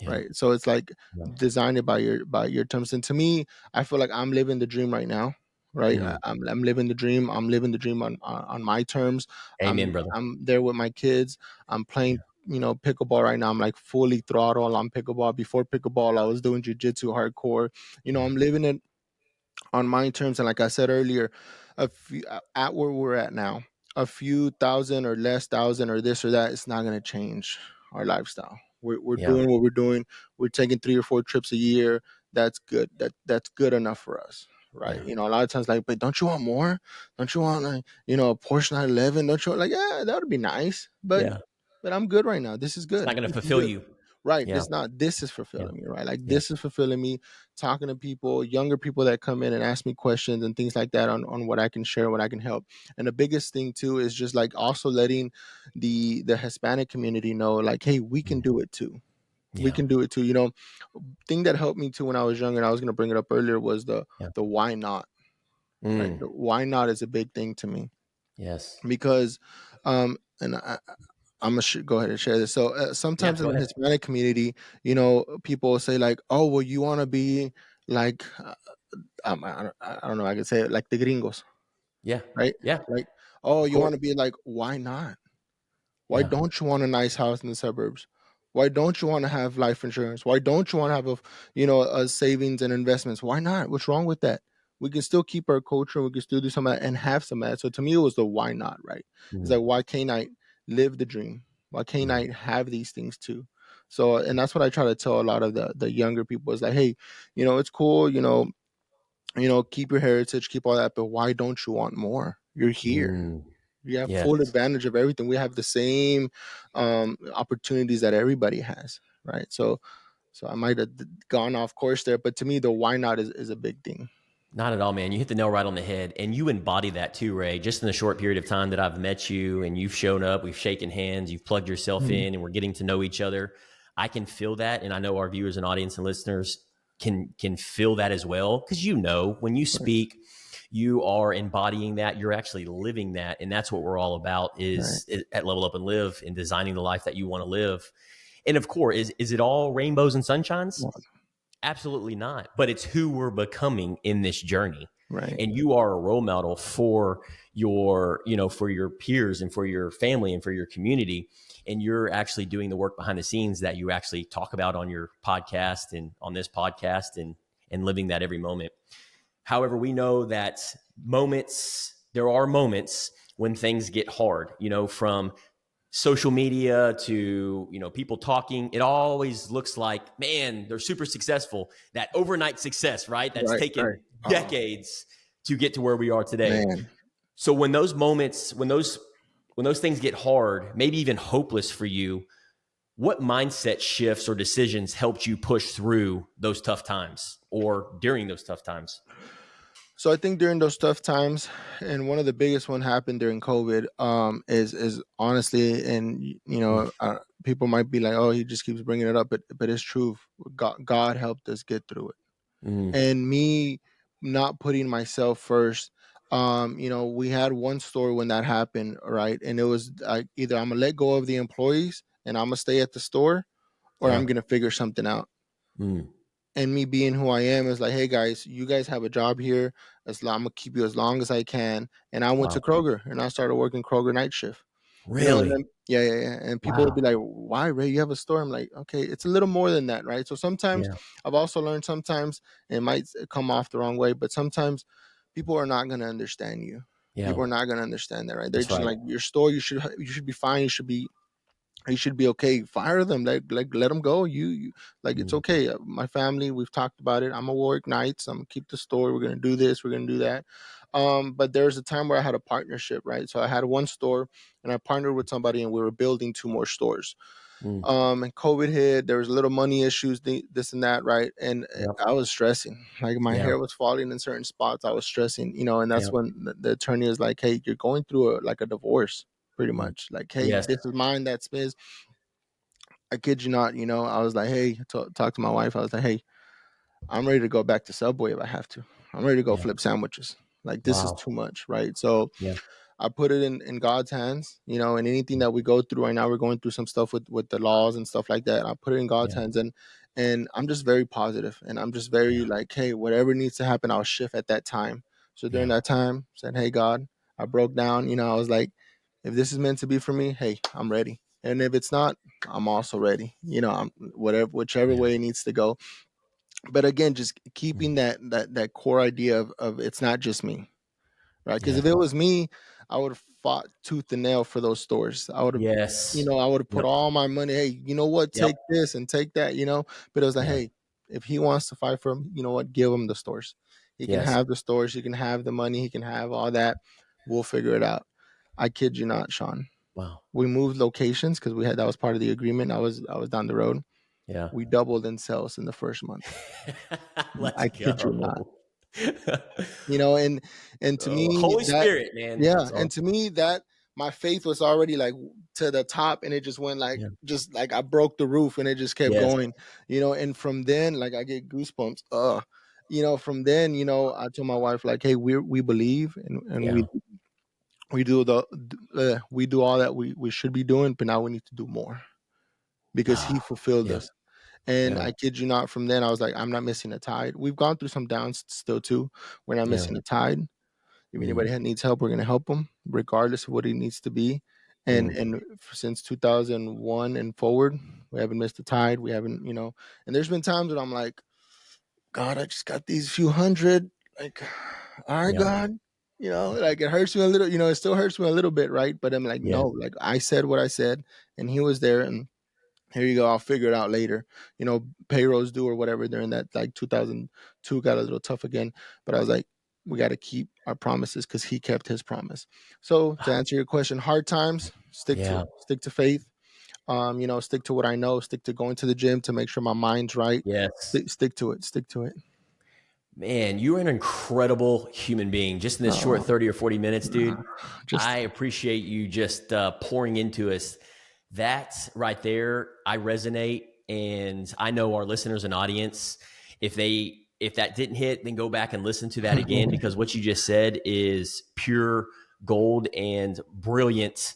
Speaker 1: Yeah.
Speaker 2: right? So it's like,
Speaker 1: Yeah.
Speaker 2: design it by your terms. And to me, I feel like I'm living the dream right now, right?
Speaker 1: Mm.
Speaker 2: I'm living the dream. I'm living the dream on my terms.
Speaker 1: Amen,
Speaker 2: I'm
Speaker 1: brother.
Speaker 2: I'm there with my kids. I'm
Speaker 1: Yeah.
Speaker 2: playing, pickleball right now. I'm like fully throttle on pickleball. Before pickleball, I was doing jujitsu hardcore.
Speaker 1: Yeah.
Speaker 2: I'm living it on my terms. And like I said earlier, at where we're at now, a few thousand or less thousand or this or that, it's not going to change our lifestyle. We're
Speaker 1: Yeah.
Speaker 2: doing what we're doing. We're taking 3 or 4 trips a year. That's good. That's good enough for us, right?
Speaker 1: Yeah.
Speaker 2: A lot of times, like, but don't you want more? Don't you want, like, a Porsche 911? Don't you want, like, yeah, that would be nice,
Speaker 1: Yeah.
Speaker 2: but I'm good right now. This is
Speaker 1: It's
Speaker 2: good.
Speaker 1: not going to
Speaker 2: This is
Speaker 1: fulfill
Speaker 2: good.
Speaker 1: you.
Speaker 2: Right.
Speaker 1: Yeah.
Speaker 2: This is
Speaker 1: Yeah.
Speaker 2: fulfilling me, right? Like,
Speaker 1: Yeah.
Speaker 2: this is fulfilling me, talking to people, younger people that come in and ask me questions and things like that, on what I can share, what I can help. And the biggest thing too is just like also letting the Hispanic community know, like, hey, we can
Speaker 1: Mm,
Speaker 2: do it too. We
Speaker 1: yeah.
Speaker 2: can do it too. Thing that helped me too when I was younger, and I was gonna bring it up earlier, was
Speaker 1: Yeah.
Speaker 2: the why not, right?
Speaker 1: Mm,
Speaker 2: The why not is a big thing to me,
Speaker 1: yes.
Speaker 2: because and I'm gonna go ahead and share this. So
Speaker 1: Yeah.
Speaker 2: sometimes in
Speaker 1: Go
Speaker 2: the
Speaker 1: ahead.
Speaker 2: Hispanic community, people will say, like, oh, well, you want to be like, I don't know, I could say it like the gringos,
Speaker 1: Yeah.
Speaker 2: right?
Speaker 1: Yeah.
Speaker 2: Like, oh,
Speaker 1: Of
Speaker 2: you want
Speaker 1: course.
Speaker 2: to be like, why not? Why
Speaker 1: Yeah.
Speaker 2: don't you want a nice house in the suburbs? Why don't you want to have life insurance? Why don't you want to have a savings and investments? Why not? What's wrong with that? We can still keep our culture. We can still do some of that and have some of that. So to me, it was the why not, right? It's
Speaker 1: Mm,
Speaker 2: like, why can't I? live the dream? Why can't
Speaker 1: Mm.
Speaker 2: I have these things too? So, and that's what I try to tell a lot of the younger people is like, hey, it's cool, keep your heritage, keep all that, but why don't you want more? You're here.
Speaker 1: Mm.
Speaker 2: You have
Speaker 1: Yes.
Speaker 2: full advantage of everything. We have the same opportunities that everybody has, right? So I might have gone off course there, but to me, the why not is a big thing.
Speaker 1: Not at all, man. You hit the nail right on the head. And you embody that too, Ray. Just in the short period of time that I've met you and you've shown up, we've shaken hands, you've plugged yourself
Speaker 2: Mhm.
Speaker 1: in, and we're getting to know each other. I can feel that. And I know our viewers and audience and listeners can feel that as well. Because when you
Speaker 2: Right,
Speaker 1: speak, you are embodying that. You're actually living that. And that's what we're all about
Speaker 2: right.
Speaker 1: is at Level Up and Live in designing the life that you want to live. And of course, is it all rainbows and sunshines?
Speaker 2: Well,
Speaker 1: Absolutely not. But it's who we're becoming in this journey.
Speaker 2: right.
Speaker 1: And you are a role model for for your peers and for your family and for your community. And you're actually doing the work behind the scenes that you actually talk about on your podcast and on this podcast and living that every moment. However, we know that there are moments when things get hard, from social media to people talking. It always looks like, man, they're super successful, that overnight success, right? That's
Speaker 2: Right, right.
Speaker 1: taken
Speaker 2: Oh,
Speaker 1: decades to get to where we are today.
Speaker 2: man.
Speaker 1: So when those moments, when those things get hard, maybe even hopeless for you, what mindset shifts or decisions helped you push through those tough times or during those tough times?
Speaker 2: So I think during those tough times, and one of the biggest one happened during COVID, is honestly, and
Speaker 1: Mm,
Speaker 2: people might be like, oh, he just keeps bringing it up, but it's true. God helped us get through it,
Speaker 1: mm,
Speaker 2: and me not putting myself first. We had one store when that happened, right, and it was like either I'm gonna let go of the employees and I'm gonna stay at the store, or
Speaker 1: yeah.
Speaker 2: I'm gonna figure something out.
Speaker 1: Mm,
Speaker 2: And me being who I am is like, hey guys, you guys have a job here. I'm gonna keep you as long as I can. And I went to
Speaker 1: wow.
Speaker 2: Kroger and I started working Kroger night shift. And
Speaker 1: Really?
Speaker 2: then yeah. And people would be
Speaker 1: Wow.
Speaker 2: like, why, Ray? You have a store? I'm like, okay, it's a little more than that, right? So sometimes
Speaker 1: Yeah.
Speaker 2: I've also learned sometimes it might come off the wrong way, but sometimes people are not gonna understand you.
Speaker 1: Yeah.
Speaker 2: People are not gonna understand that, right? They're
Speaker 1: That's
Speaker 2: just
Speaker 1: right.
Speaker 2: like your store. You should be fine. You should be okay. Fire them, like let them go. Like it's
Speaker 1: Mm,
Speaker 2: okay. My family, we've talked about it. I'm gonna work nights. I'm gonna keep the store. We're gonna do this. We're gonna do that. But there's a time where I had a partnership, right? So I had one store, and I partnered with somebody, and we were building two more stores.
Speaker 1: mm,
Speaker 2: And COVID hit. There was little money issues, this and that, right? And
Speaker 1: yep.
Speaker 2: I was stressing. Like my
Speaker 1: Yeah.
Speaker 2: hair was falling in certain spots. I was stressing, and that's
Speaker 1: Yep.
Speaker 2: when the attorney is like, "Hey, you're going through like a divorce." Pretty
Speaker 1: Mm,
Speaker 2: much like, hey,
Speaker 1: yes.
Speaker 2: this is mine, that's his. I kid you not, I was like, hey, talk to my wife. I was like, hey, I'm ready to go back to Subway if I have to. I'm ready to go
Speaker 1: Yeah.
Speaker 2: flip sandwiches. Like this is
Speaker 1: Wow.
Speaker 2: too much, right? So
Speaker 1: Yeah.
Speaker 2: I put it in God's hands, and anything that we go through right now, we're going through some stuff with the laws and stuff like that. I put it in God's
Speaker 1: Yeah.
Speaker 2: hands, and I'm just very positive, and I'm just very
Speaker 1: Yeah.
Speaker 2: like, hey, whatever needs to happen, I'll shift at that time. So during
Speaker 1: Yeah.
Speaker 2: that time, said, hey God, I broke down. I was like, if this is meant to be for me, hey, I'm ready. And if it's not, I'm also ready. I'm whichever
Speaker 1: Yeah.
Speaker 2: way it needs to go. But again, just
Speaker 1: Mm,
Speaker 2: keeping that core idea of it's not just me, right? Because
Speaker 1: yeah.
Speaker 2: if it was me, I would have fought tooth and nail for those stores. I would have,
Speaker 1: Yes.
Speaker 2: I would have put
Speaker 1: Yep.
Speaker 2: all my money. Hey, you know what?
Speaker 1: Yep.
Speaker 2: Take this and take that. But it was like,
Speaker 1: Yeah.
Speaker 2: hey, if he wants to fight for him, you know what? Give him the stores. He can
Speaker 1: Yes.
Speaker 2: have the stores. He can have the money. He can have all that. We'll figure it out. I kid you not, Sean.
Speaker 1: Wow.
Speaker 2: We moved locations because that was part of the agreement. I was down the road.
Speaker 1: Yeah.
Speaker 2: We doubled in sales in the first month.
Speaker 1: Let's
Speaker 2: I kid you not.
Speaker 1: go.
Speaker 2: And to
Speaker 1: Oh,
Speaker 2: me
Speaker 1: Holy
Speaker 2: that
Speaker 1: Spirit, man.
Speaker 2: yeah,
Speaker 1: That's
Speaker 2: and to
Speaker 1: awesome.
Speaker 2: me that my faith was already like to the top, and it just went like
Speaker 1: Yeah.
Speaker 2: just like I broke the roof, and it just kept
Speaker 1: Yes.
Speaker 2: going. And from then, like, I get goosebumps. From then, I told my wife like, hey, we believe, and
Speaker 1: Yeah.
Speaker 2: we do all that we should be doing, but now we need to do more because he fulfilled
Speaker 1: Yeah.
Speaker 2: us. And
Speaker 1: Yeah.
Speaker 2: I kid you not, from then I was like, I'm not missing a tide. We've gone through some downs still too. We're not
Speaker 1: Yeah.
Speaker 2: missing a tide. If
Speaker 1: Mm,
Speaker 2: anybody needs help, we're gonna help them, regardless of what it needs to be. And
Speaker 1: mm,
Speaker 2: and since 2001 and forward, we haven't missed a tide. We haven't, And there's been times when I'm like, God, I just got these few hundred. Like, all right,
Speaker 1: yeah.
Speaker 2: God. like it hurts me a little, it still hurts me a little bit, right? But I'm like,
Speaker 1: Yeah.
Speaker 2: no, like I said what I said, and he was there, and here you go, I'll figure it out later. Payrolls due or whatever during that like 2002 got a little tough again, but I was like, we got to keep our promises because he kept his promise. So to answer your question, hard times, stick to
Speaker 1: Yeah.
Speaker 2: it, stick to faith. Stick to what I know, stick to going to the gym to make sure my mind's right.
Speaker 1: Yes.
Speaker 2: Stick to it, stick to it.
Speaker 1: Man, you're an incredible human being. Just in this short
Speaker 2: Oh,
Speaker 1: 30 or 40 minutes, dude,
Speaker 2: just
Speaker 1: I appreciate you just pouring into us. That right there, I resonate. And I know our listeners and audience, if that didn't hit, then go back and listen to that again, because what you just said is pure gold and brilliant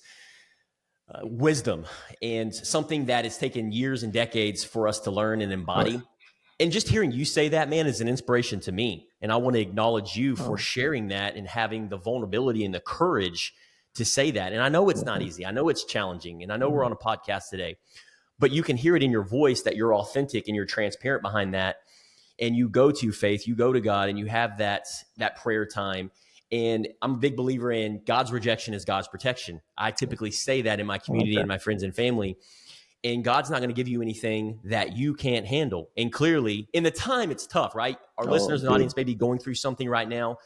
Speaker 1: wisdom, and something that has taken years and decades for us to learn and
Speaker 2: right.
Speaker 1: embody. And just hearing you say that, man, is an inspiration to me. And I want to acknowledge you for
Speaker 2: Oh,
Speaker 1: sharing that and having the vulnerability and the courage to say that. And I know it's not
Speaker 2: right,
Speaker 1: easy. I know it's challenging. And I know we're
Speaker 2: right,
Speaker 1: on a podcast today, but you can hear it in your voice that you're authentic and you're transparent behind that. And you go to faith, you go to God, and you have that prayer time. And I'm a big believer in God's rejection is God's protection. I typically say that in my
Speaker 2: I like
Speaker 1: community
Speaker 2: that.
Speaker 1: and my friends and family. And God's not going to give you anything that you can't handle. And clearly, in the time, it's tough, right? Our
Speaker 2: Oh,
Speaker 1: listeners and
Speaker 2: dude,
Speaker 1: audience may be going through something right now,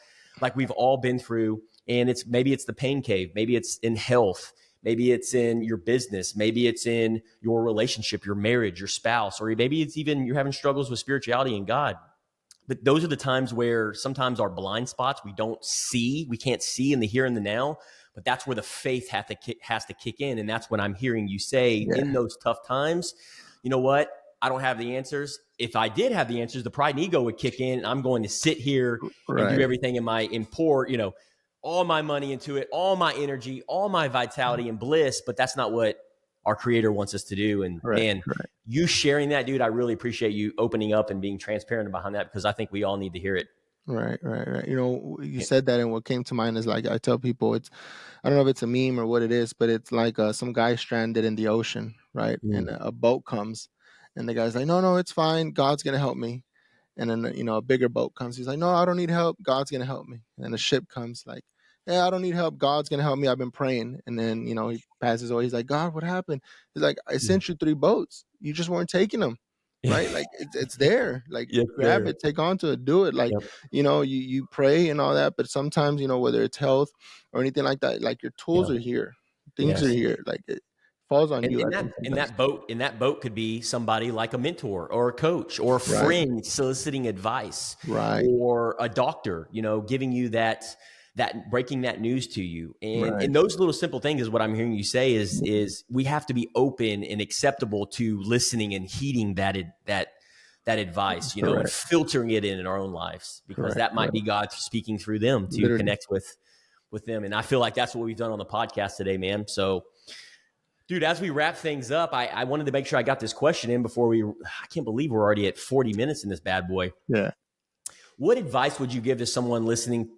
Speaker 1: like we've all been through. And maybe it's the pain cave, maybe it's in health, maybe it's in your business, maybe it's in your relationship, your marriage, your spouse, or maybe it's even you're having struggles with spirituality and God. But those are the times where sometimes our blind spots we can't see in the here and the now. But that's where the faith has to kick in. And that's what I'm hearing you say in
Speaker 2: yeah,
Speaker 1: those tough times. You know what? I don't have the answers. If I did have the answers, the pride and ego would kick in. And I'm going to sit here and do
Speaker 2: right,
Speaker 1: everything and pour, all my money into it, all my energy, all my vitality and bliss. But that's not what our creator wants us to do. And
Speaker 2: right,
Speaker 1: man,
Speaker 2: right.
Speaker 1: you sharing that, dude, I really appreciate you opening up and being transparent behind that, because I think we all need to hear it.
Speaker 2: Right, right, right. You said that, and what came to mind is like I tell people, I don't know if it's a meme or what it is, but it's like some guy stranded in the ocean, right? And
Speaker 1: Mm.
Speaker 2: a boat comes, and the guy's like, "No, no, it's fine. God's gonna help me." And then a bigger boat comes. He's like, "No, I don't need help. God's gonna help me." And then a ship comes, like, "Yeah, I don't need help. God's gonna help me. I've been praying." And then he passes away. He's like, "God, what happened?" He's like, "I
Speaker 1: Mm.
Speaker 2: sent you 3 boats. You just weren't taking them." Right, like it's there, like
Speaker 1: Yes,
Speaker 2: grab
Speaker 1: sir.
Speaker 2: it, take on to it, do it. Like
Speaker 1: Yep.
Speaker 2: you pray and all that, but sometimes whether it's health or anything like that, like your tools
Speaker 1: Yep.
Speaker 2: are here, things are
Speaker 1: Yes.
Speaker 2: here, like it falls on
Speaker 1: And
Speaker 2: you,
Speaker 1: in
Speaker 2: I
Speaker 1: that
Speaker 2: think,
Speaker 1: in
Speaker 2: sometimes.
Speaker 1: that boat in that boat could be somebody like a mentor or a coach or a
Speaker 2: Right,
Speaker 1: friend soliciting advice,
Speaker 2: right,
Speaker 1: or a doctor, giving you that breaking that news to you. And
Speaker 2: right,
Speaker 1: those little simple things is what I'm hearing you say is we have to be open and acceptable to listening and heeding that advice, and
Speaker 2: correct,
Speaker 1: filtering it in our own lives, because
Speaker 2: correct,
Speaker 1: that might be
Speaker 2: correct.
Speaker 1: God speaking through them to
Speaker 2: Literally.
Speaker 1: connect with them. And I feel like that's what we've done on the podcast today, man. So, dude, as we wrap things up, I wanted to make sure I got this question in before I can't believe we're already at 40 minutes in this bad boy.
Speaker 2: Yeah.
Speaker 1: What advice would you give to someone listening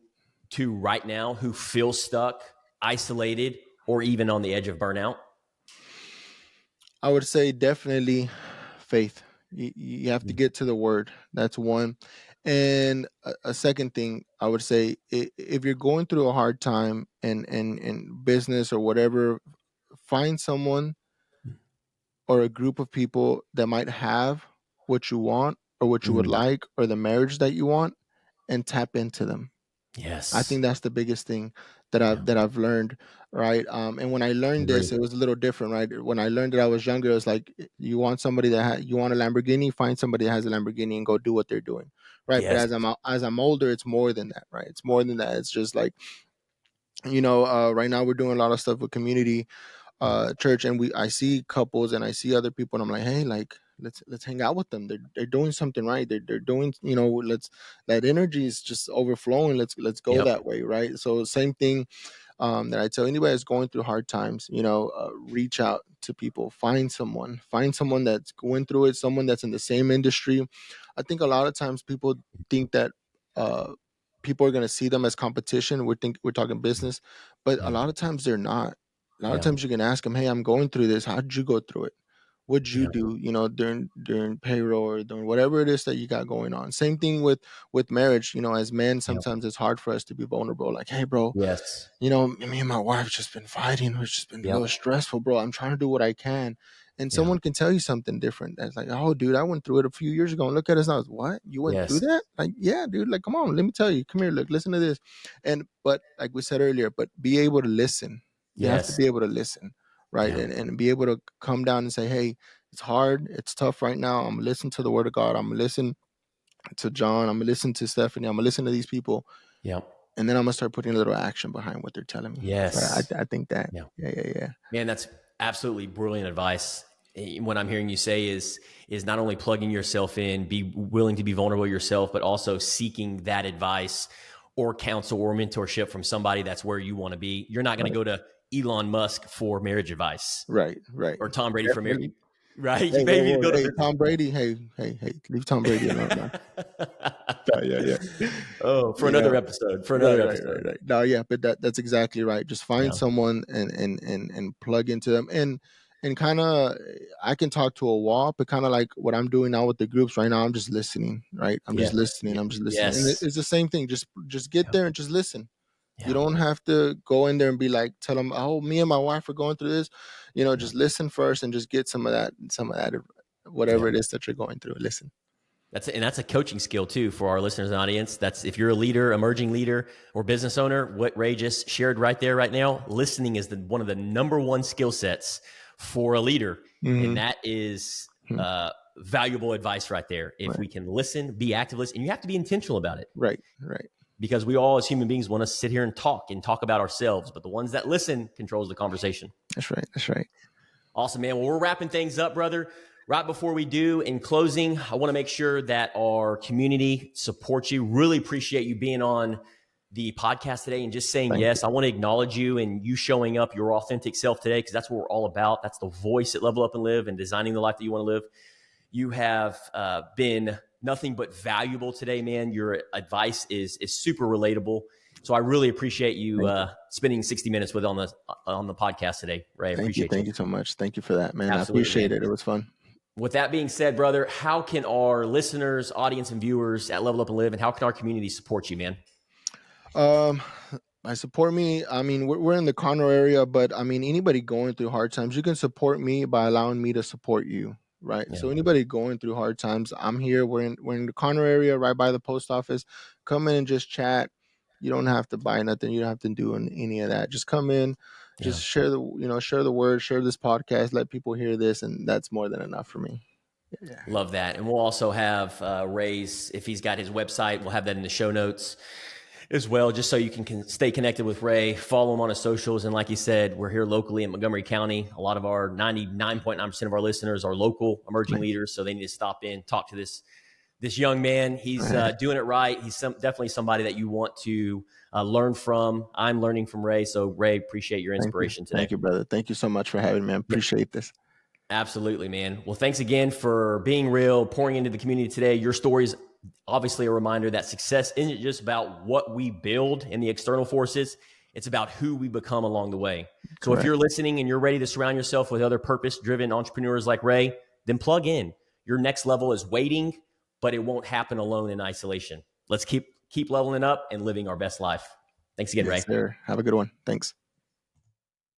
Speaker 1: to right now who feels stuck, isolated, or even on the edge of burnout?
Speaker 2: I would say definitely faith. You have to get to the word. That's one. And a second thing I would say, if you're going through a hard time in business or whatever, find someone or a group of people that might have what you want or what you would
Speaker 1: Mm,
Speaker 2: like or the marriage that you want, and tap into them. I
Speaker 1: yes.
Speaker 2: think that's the biggest thing that
Speaker 1: Yeah.
Speaker 2: I've learned, right? And when I
Speaker 1: I
Speaker 2: learned
Speaker 1: agree.
Speaker 2: this, it was a little different, right? When I learned that I was younger, it was like you want somebody you want a Lamborghini, find somebody that has a Lamborghini and go do what they're doing, right? But
Speaker 1: Yes.
Speaker 2: as I'm older, it's more than that, right? It's more than that. It's just like right now we're doing a lot of stuff with community church, and I see couples and I see other people, and I'm like, hey, like let's hang out with them. They're doing something right. They're doing, let's that energy is just overflowing. Let's go
Speaker 1: Yep.
Speaker 2: that way, right? So same thing that I tell anybody that's going through hard times, reach out to people, find someone that's going through it, someone that's in the same industry. I think a lot of times people think that uh, people are going to see them as competition. We're talking business, but a
Speaker 1: Yeah.
Speaker 2: lot of times they're not. A lot of
Speaker 1: Yeah.
Speaker 2: times you can ask them, "Hey, I'm going through this. How did you go through it? would you
Speaker 1: Yeah.
Speaker 2: do, during payroll or during whatever it is that you got going on. Same thing with marriage. As men,
Speaker 1: Yeah.
Speaker 2: sometimes it's hard for us to be vulnerable. Like, hey, bro,
Speaker 1: Yes.
Speaker 2: me and my wife just been fighting. It's just been a little
Speaker 1: Yep.
Speaker 2: stressful, bro. I'm trying to do what I can. And
Speaker 1: Yeah.
Speaker 2: someone can tell you something different. That's like, oh, dude, I went through it a few years ago. And look at us now. What? You went through
Speaker 1: Yes.
Speaker 2: that? Like, yeah, dude. Like, come on, let me tell you. Come here, look, listen to this. But like we said earlier, but be able to listen. You have to
Speaker 1: Yes.
Speaker 2: be able to listen, right?
Speaker 1: Yeah.
Speaker 2: And be able to come down and say, hey, it's hard. It's tough right now. I'm gonna listen to the word of God. I'm gonna listen to John. I'm gonna listen to Stephanie. I'm gonna listen to these people,
Speaker 1: Yep.
Speaker 2: and then I'm gonna start putting a little action behind what they're telling me. So
Speaker 1: Yes.
Speaker 2: I think that,
Speaker 1: Yeah.
Speaker 2: yeah.
Speaker 1: Man, that's absolutely brilliant advice. What I'm hearing you say is not only plugging yourself in, be willing to be vulnerable yourself, but also seeking that advice or counsel or mentorship from somebody that's where you want to be. You're not going to
Speaker 2: Right,
Speaker 1: go to Elon Musk for marriage advice
Speaker 2: right.
Speaker 1: or Tom Brady for marriage,
Speaker 2: Definitely.
Speaker 1: right?
Speaker 2: Hey,
Speaker 1: You
Speaker 2: whoa,
Speaker 1: maybe
Speaker 2: whoa.
Speaker 1: go to
Speaker 2: Hey,
Speaker 1: business
Speaker 2: Tom
Speaker 1: school.
Speaker 2: Brady. Hey, leave Tom Brady alone, man. Yeah.
Speaker 1: Oh, for
Speaker 2: Yeah.
Speaker 1: another episode. For another
Speaker 2: Right.
Speaker 1: episode.
Speaker 2: No, yeah, but that's exactly right. Just find
Speaker 1: Yeah.
Speaker 2: someone and plug into them, and kind of, I can talk to a wall, but kind of like what I'm doing now with the groups right now. I'm just listening, right? I'm just
Speaker 1: Yeah.
Speaker 2: listening. I'm just listening, and
Speaker 1: Yes.
Speaker 2: it's the same thing. Just get
Speaker 1: Yeah.
Speaker 2: there and just listen. You
Speaker 1: Yeah.
Speaker 2: don't have to go in there and be like, tell them, oh, me and my wife are going through this.
Speaker 1: Yeah.
Speaker 2: Just listen first and just get some of that, whatever
Speaker 1: Yeah.
Speaker 2: it is that you're going through. Listen.
Speaker 1: That's a coaching skill too for our listeners and audience. That's if you're a leader, emerging leader, or business owner. What Ray just shared right there, right now, listening is one of the number one skill sets for a leader, and
Speaker 2: Mm-hmm.
Speaker 1: that is valuable advice right there. If
Speaker 2: Right,
Speaker 1: we can listen, be active, listen, and you have to be intentional about it
Speaker 2: right.
Speaker 1: because we all, as human beings, want to sit here and talk about ourselves. But the ones that listen controls the conversation.
Speaker 2: That's right.
Speaker 1: Awesome, man. Well, we're wrapping things up, brother. Right before we do, in closing, I want to make sure that our community supports you. Really appreciate you being on the podcast today and just saying
Speaker 2: Thank you.
Speaker 1: yes. I want to acknowledge you and you showing up your authentic self today because that's what we're all about. That's the voice at Level Up and Live and designing the life that you want to live. You have been nothing but valuable today, man. Your advice is super relatable. So I really appreciate you
Speaker 2: Thank you.
Speaker 1: spending 60 minutes with on the podcast today, Ray. I
Speaker 2: Thank you.
Speaker 1: appreciate you.
Speaker 2: Thank you so much. Thank you for that, man. I
Speaker 1: Absolutely,
Speaker 2: appreciate
Speaker 1: man.
Speaker 2: it. It was fun.
Speaker 1: With that being said, brother, how can our listeners, audience, and viewers at Level Up and Live, and how can our community support you, man?
Speaker 2: Um, I support me. I mean, we're in the Conroe area, but I mean, anybody going through hard times, you can support me by allowing me to support you, right?
Speaker 1: Yeah,
Speaker 2: So anybody going through hard times, I'm here. We're in the Conroe area, right by the post office. Come in and just chat. You don't have to buy nothing. You don't have to do any of that. Just come in,
Speaker 1: yeah.
Speaker 2: just share the word, share this podcast, let people hear this, and that's more than enough for me. Yeah.
Speaker 1: Love that. And we'll also have Ray's, if he's got his website, we'll have that in the show notes as well, just so you can stay connected with Ray, follow him on his socials. And like you said, we're here locally in Montgomery County. A lot of our 99.9% of our listeners are local emerging
Speaker 2: Nice.
Speaker 1: leaders. So they need to stop in, talk to this young man. He's
Speaker 2: Right.
Speaker 1: doing it right. He's definitely somebody that you want to learn from. I'm learning from Ray. So Ray, appreciate your
Speaker 2: Thank you.
Speaker 1: inspiration today.
Speaker 2: Thank you, brother. Thank you so much for having me. I
Speaker 1: Yeah,
Speaker 2: appreciate this.
Speaker 1: absolutely, man. Well, thanks again for being real, pouring into the community today. Your story is obviously a reminder that success isn't just about what we build in the external forces. It's about who we become along the way. So if
Speaker 2: Correct.
Speaker 1: you're listening and you're ready to surround yourself with other purpose-driven entrepreneurs like Ray, then plug in. Your next level is waiting, but it won't happen alone in isolation. Let's keep leveling up and living our best life. Thanks again,
Speaker 2: Yes,
Speaker 1: Ray.
Speaker 2: sir. Have a good one. Thanks.